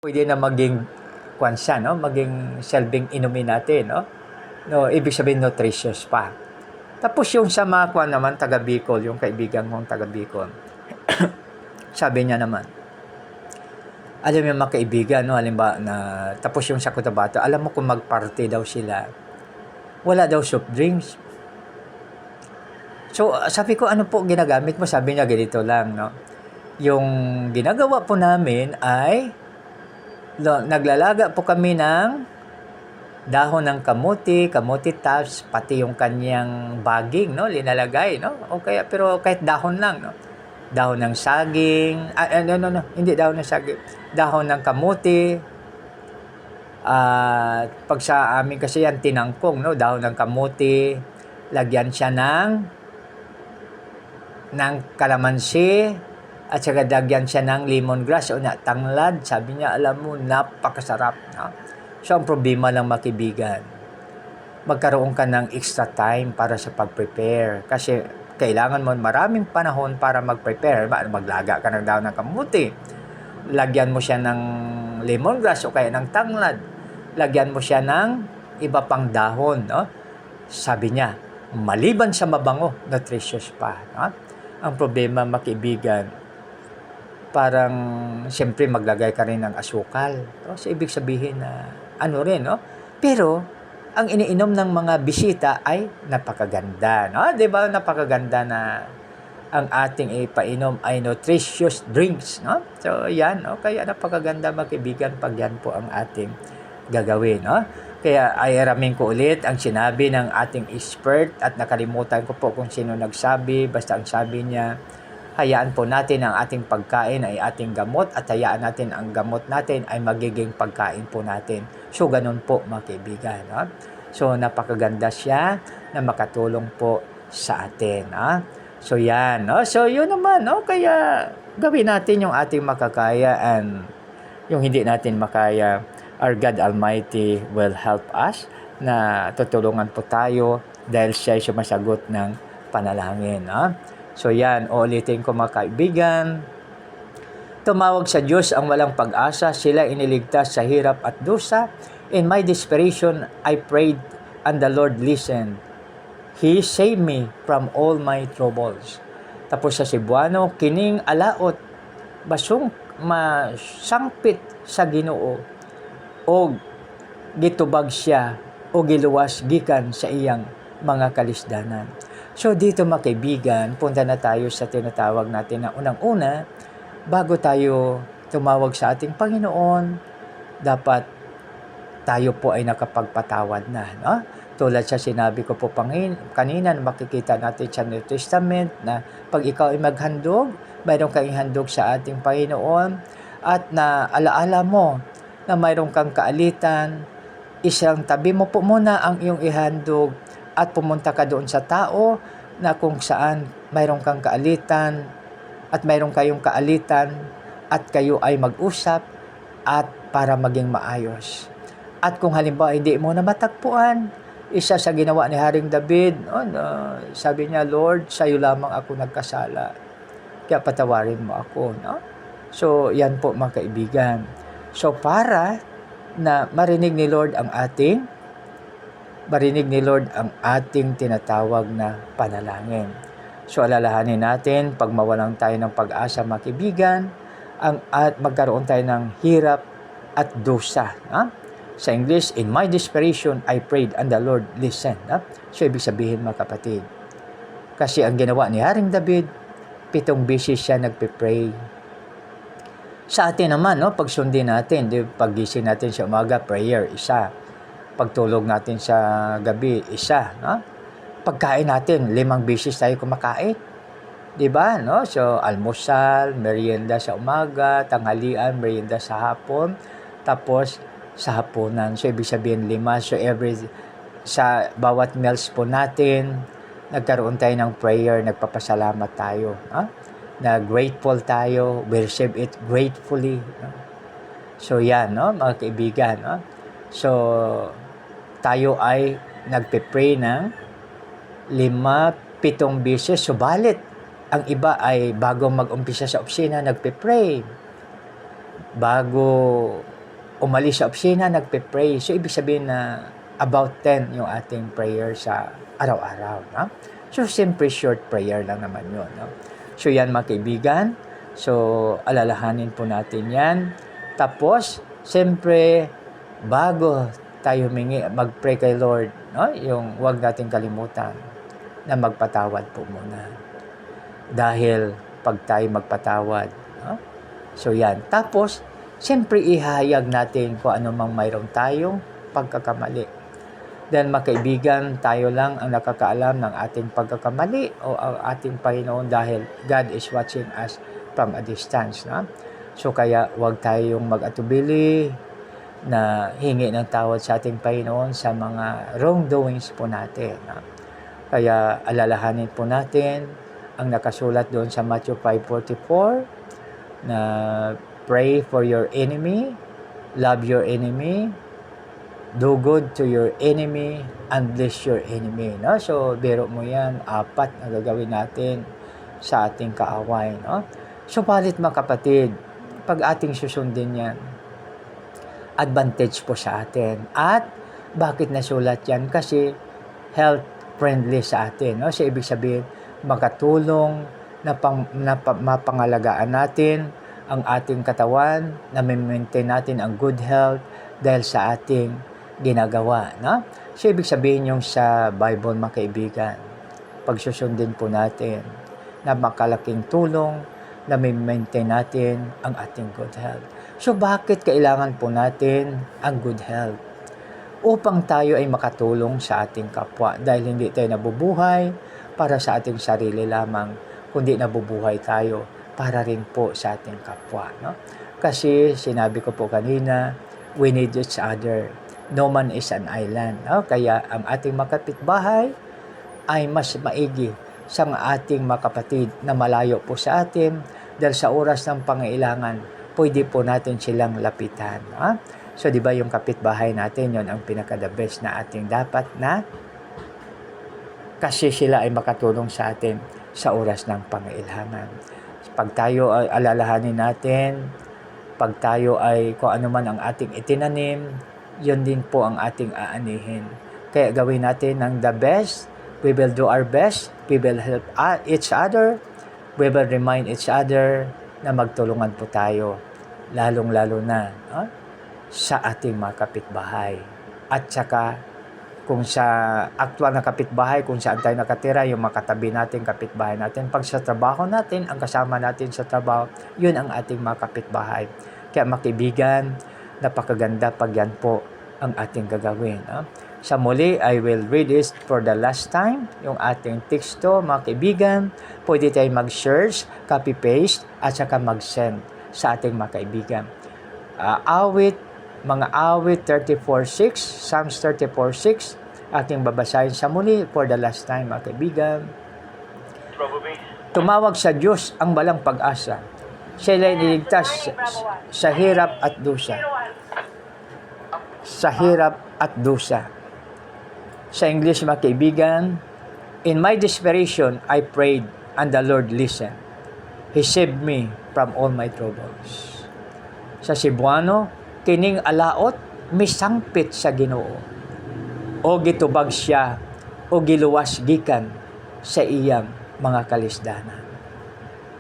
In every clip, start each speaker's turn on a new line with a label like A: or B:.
A: Pwede na maging kwan siya, no? Maging silbing inumin natin, no? No, ibig sabihin nutritious pa. Tapos yung sa mga kwan naman, taga Bicol, yung kaibigan kong taga Bicol, sabi niya naman, alam mo yung mga kaibigan, no? Halimbawa na, tapos yung sa Cotabato, alam mo kung mag-party daw sila, wala daw soft drinks. So, sabi ko, ano po ginagamit mo? Sabi niya, ganito lang, no? Yung ginagawa po namin ay, naglalaga po kami ng dahon ng kamuti tops, pati yung kanyang baging, no? Linalagay, no? O kaya, pero kahit dahon lang, no? Dahon ng saging, no, hindi dahon ng saging, dahon ng kamuti, pag sa amin kasi yan tinangkong, no? Dahon ng kamuti, lagyan siya ng kalamansi, at saka lagyan siya ng lemongrass o na tanglad. Sabi niya, alam mo, napakasarap, no? So, ang problema lang, makibigan, magkaroon ka ng extra time para sa pag-prepare. Kasi kailangan mo maraming panahon para mag-prepare. Maglaga ka ng dahon ng kamuti. Lagyan mo siya ng lemongrass o kaya ng tanglad. Lagyan mo siya ng iba pang dahon, no? Sabi niya, maliban sa mabango, nutritious pa, no? Ang problema, makibigan, parang siyempre maglagay ka rin ng asukal. No? So, ibig sabihin na ano rin, no? Pero ang iniinom ng mga bisita ay napakaganda, no? 'Di ba? Napakaganda na ang ating ipainom ay nutritious drinks, no? So, yan, no? Kaya napakaganda, magkaibigan, pag yan po ang ating gagawin, no? Kaya ayaramin ko ulit ang sinabi ng ating expert at nakalimutan ko po kung sino nagsabi. Basta ang sabi niya, hayaan po natin ang ating pagkain ay ating gamot at hayaan natin ang gamot natin ay magiging pagkain po natin. So, ganun po, mga kaibigan, no? So, napakaganda siya na makatulong po sa atin, no? So, yan, no? So, yun naman, no? Kaya, gawin natin yung ating makakaya, and yung hindi natin makaya, our God Almighty will help us na tutulungan po tayo dahil siya ay sumasagot ng panalangin, no? So, yan, ulitin ko, mga kaibigan, tumawag sa Diyos ang walang pag-asa, sila iniligtas sa hirap at dusa. In my desperation, I prayed, and the Lord listened. He saved me from all my troubles. Tapos sa Cebuano, kining alaot, basong masangpit sa Ginoo, o gitubag siya, o giluwas gikan sa iyang mga kalisdanan. So dito, mga kaibigan, punta na tayo sa tinatawag natin na unang-una, bago tayo tumawag sa ating Panginoon, dapat tayo po ay nakapagpatawad na, no? Tulad sa sinabi ko po kanina, makikita natin sa New Testament na pag ikaw ay maghandog, mayroon kang handog sa ating Panginoon, at na alaala mo na mayroon kang kaalitan, isang tabi mo po muna ang iyong ihandog at pumunta ka doon sa tao na kung saan mayroon kang kaalitan at mayroon kayong kaalitan at kayo ay mag-usap at para maging maayos. At kung halimbawa hindi mo na matagpuan, isa sa ginawa ni Haring David, sabi niya, Lord, sa iyo lamang ako nagkasala, kaya patawarin mo ako, no? So, yan po, mga kaibigan. So, para na marinig ni Lord ang ating tinatawag na panalangin. So, alalahanin natin, pag mawalan tayo ng pag-asa, mga kaibigan, at magkaroon tayo ng hirap at dusa. Sa English, in my desperation, I prayed and the Lord listened. So, ibig sabihin, mga kapatid, kasi ang ginawa ni Haring David, 7 beses siya nagpe-pray. Sa atin naman, no, pagsundin natin, paggising natin sa umaga, prayer, isa. Pagtulog natin sa gabi, isa, no? Pagkain natin, 5 beses tayo kumakain. 'Di ba, no? So, almusal, merienda sa umaga, tanghalian, merienda sa hapon, tapos sa hapunan. So, ibig sabihin 5. So, sa bawat meals po natin, nagkaroon tayo ng prayer, nagpapasalamat tayo, na grateful tayo, we receive it gratefully, no? So, yan, no, mga kaibigan, no? So, tayo ay nagpe-pray ng 5-7 beses. Subalit, ang iba ay bago mag-umpisa sa opisina, nagpe-pray bago umalis sa opisina, nagpe-pray. So, ibig sabihin na about 10 yung ating prayer sa araw-araw. No? So, simple short prayer lang naman yun. No? So, yan mga kaibigan. So, alalahanin po natin yan. Tapos, siyempre, bago tayo humingi, mag-pray kay Lord, no? Yung huwag natin kalimutan na magpatawad po muna. Dahil pag tayo magpatawad, no? So, yan. Tapos, siyempre, ihayag natin kung ano mang mayroon tayong pagkakamali. Dahil makaibigan, tayo lang ang nakakaalam ng ating pagkakamali o ang ating Panginoon dahil God is watching us from a distance. No? So kaya huwag tayong mag-atubili na hingi ng tawad sa ating Panginoon sa mga wrongdoings po natin. No? Kaya alalahanin po natin ang nakasulat doon sa Matthew 5:44 na pray for your enemy, love your enemy, do good to your enemy, and bless your enemy. No? So, biro mo yan, 4 na gagawin natin sa ating kaaway. No? So, palit mga kapatid, pag ating susundin yan, advantage po sa atin. At, bakit nasulat yan? Kasi, health-friendly sa atin. No? So, ibig sabihin, makatulong na mapangalagaan natin ang ating katawan, na maintain natin ang good health dahil sa ating ginagawa. No? So, ibig sabihin yung sa Bible, mga kaibigan, pagsusundin po natin na makalaking tulong na maintain natin ang ating good health. So, bakit kailangan po natin ang good health? Upang tayo ay makatulong sa ating kapwa dahil hindi tayo nabubuhay para sa ating sarili lamang, kundi nabubuhay tayo para rin po sa ating kapwa. No? Kasi, sinabi ko po kanina, we need each other. No man is an island. No? Kaya ang ating makapitbahay ay mas maigi sa ating makapatid na malayo po sa atin dahil sa oras ng pangailangan, pwede po natin silang lapitan. No? So, di ba yung kapitbahay natin, yon ang pinaka-the best na ating dapat na kasi sila ay makatulong sa atin sa oras ng pangailangan. Pag tayo ay alalahanin natin, pag tayo ay kung ano man ang ating itinanim, yun din po ang ating aanihin. Kaya gawin natin ng the best. We will do our best. We will help each other. We will remind each other na magtulungan po tayo. Lalong-lalo na sa ating mga kapitbahay. At saka kung sa actual na kapitbahay, kung saan tayo nakatira, yung makatabi natin, kapitbahay natin. Pag sa trabaho natin, ang kasama natin sa trabaho, yun ang ating mga kapitbahay. Kaya makibigan, napakaganda pag yan po ang ating gagawin. Sa muli, I will read this for the last time. Yung ating teksto, mga kaibigan, pwede tayo mag-search, copy-paste, at saka mag-send sa ating mga kaibigan. Mga awit 34:6, Psalms 34:6, aking babasahin sa muli for the last time, mga kaibigan. Tumawag sa Diyos ang walang pag-asa. Siya ay niligtas sa hirap at dusa. Sa hirap at dusa. Sa English, mga kaibigan, in my desperation, I prayed and the Lord listened. He saved me from all my troubles. Sa Cebuano, kining alaot, misangpit sa Ginoo. O gitubag siya, o giluwas gikan sa iyang mga kalisdanan.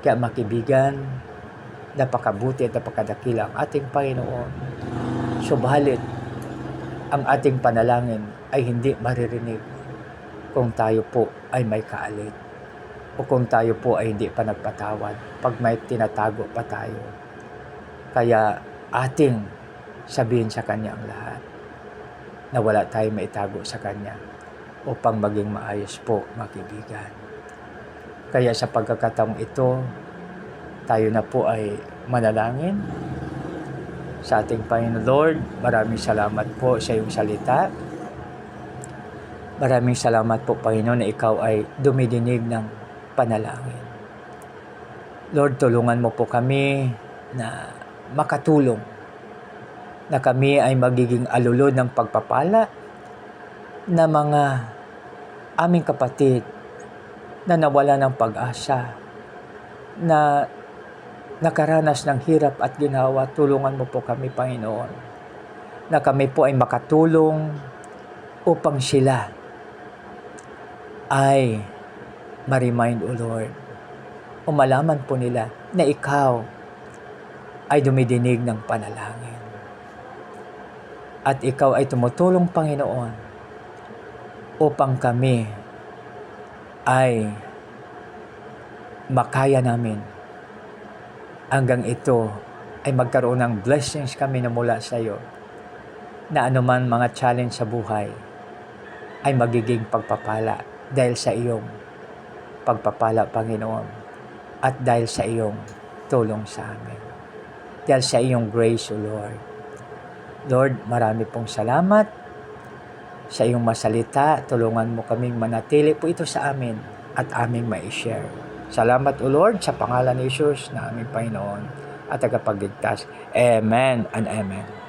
A: Kaya makibigan, napakabuti at napakadakila ang ating Panginoon. Subalit, ang ating panalangin ay hindi maririnig kung tayo po ay may kaalit o kung tayo po ay hindi pa nagpatawad pag may tinatago pa tayo. Kaya ating sabihin sa Kanya ang lahat na wala tayong maitago sa Kanya upang maging maayos po, mga kaibigan. Kaya sa pagkakataong ito, tayo na po ay manalangin sa ating Panginoon. Lord, maraming salamat po sa iyong salita. Maraming salamat po, Panginoon, na ikaw ay dumidinig ng panalangin. Lord, tulungan mo po kami na makatulong, na kami ay magiging alulod ng pagpapala na mga aming kapatid na nawala ng pag-asa, na nakaranas ng hirap at ginawa, tulungan mo po kami, Panginoon, na kami po ay makatulong upang sila ay ma-remind, O Lord, o malaman po nila na Ikaw ay dumidinig ng panalangin. At Ikaw ay tumutulong, Panginoon, upang kami ay makaya namin hanggang ito ay magkaroon ng blessings kami na mula sa iyo, na anuman mga challenge sa buhay ay magiging pagpapala dahil sa iyong pagpapala, Panginoon, at dahil sa iyong tulong sa amin, dahil sa iyong grace, O Lord. Lord, marami pong salamat sa iyong masalita. Tulungan mo kaming manatili po ito sa amin at aming ma-share. Salamat, O Lord, sa pangalan ni Jesus na aming Panginoon at tagapagligtas. Amen and amen.